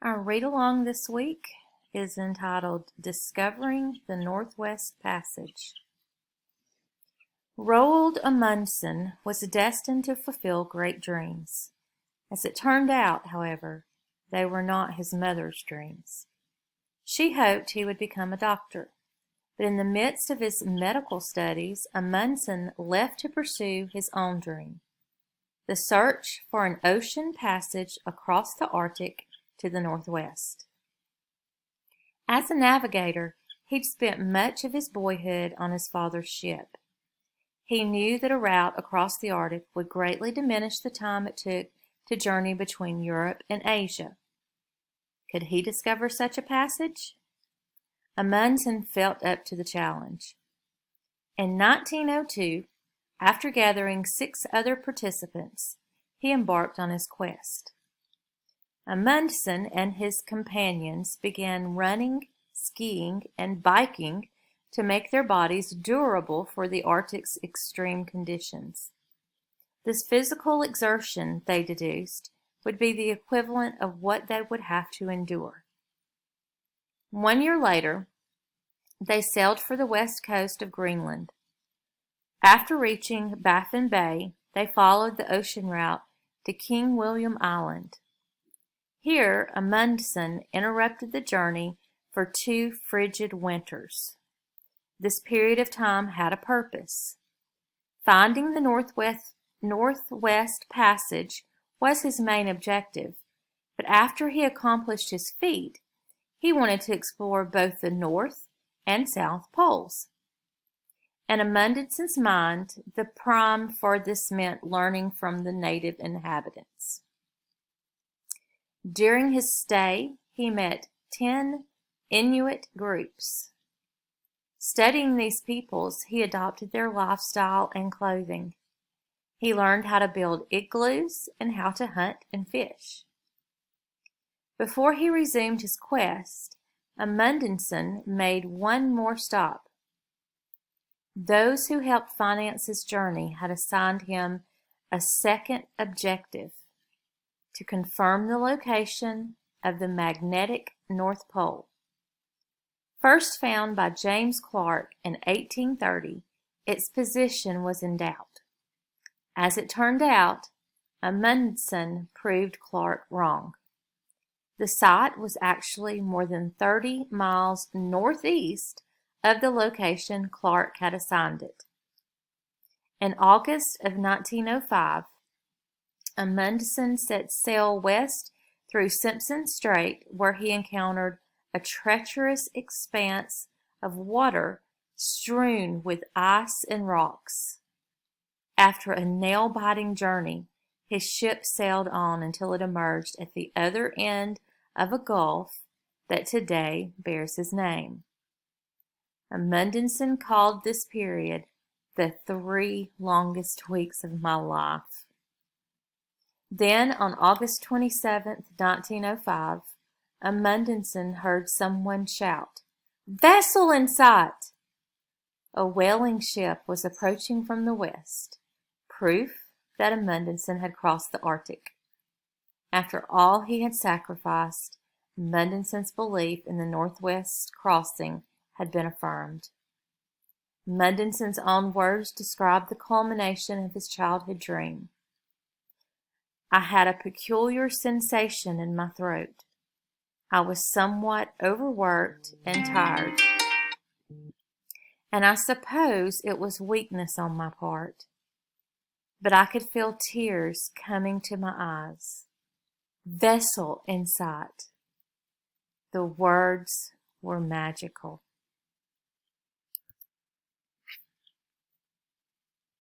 Our read along this week is entitled Discovering the Northwest Passage. Roald Amundsen was destined to fulfill great dreams. As it turned out, however, they were not his mother's dreams. She hoped he would become a doctor, but in the midst of his medical studies, Amundsen left to pursue his own dream, the search for an ocean passage across the Arctic to the northwest. As a navigator, he'd spent much of his boyhood on his father's ship. He knew that a route across the Arctic would greatly diminish the time it took to journey between Europe and Asia. Could he discover such a passage? Amundsen felt up to the challenge. In 1902, after gathering 6 other participants, he embarked on his quest. Amundsen and his companions began running, skiing, and biking to make their bodies durable for the Arctic's extreme conditions. This physical exertion, they deduced, would be the equivalent of what they would have to endure. 1 year later, they sailed for the west coast of Greenland. After reaching Baffin Bay, they followed the ocean route to King William Island. Here, Amundsen interrupted the journey for 2 frigid winters. This period of time had a purpose. Finding the Northwest Passage was his main objective, but after he accomplished his feat, he wanted to explore both the North and South Poles. In Amundsen's mind, the prime for this meant learning from the native inhabitants. During his stay, he met 10 Inuit groups. Studying these peoples, he adopted their lifestyle and clothing. He learned how to build igloos and how to hunt and fish. Before he resumed his quest, Amundsen made one more stop. Those who helped finance his journey had assigned him a second objective: to confirm the location of the magnetic North Pole. First found by James Clark in 1830, its position was in doubt. As it turned out, Amundsen proved Clark wrong. The site was actually more than 30 miles northeast of the location Clark had assigned it. In August of 1905, Amundsen set sail west through Simpson Strait, where he encountered a treacherous expanse of water strewn with ice and rocks. After a nail-biting journey, his ship sailed on until it emerged at the other end of a gulf that today bears his name. Amundsen called this period the 3 longest weeks of my life. Then, on August 27, 1905, Amundsen heard someone shout, "Vessel in sight!" A whaling ship was approaching from the west, proof that Amundsen had crossed the Arctic. After all he had sacrificed, Amundsen's belief in the Northwest crossing had been affirmed. Amundsen's own words describe the culmination of his childhood dream. "I had a peculiar sensation in my throat. I was somewhat overworked and tired, and I suppose it was weakness on my part. But I could feel tears coming to my eyes. Vessel in sight." The words were magical.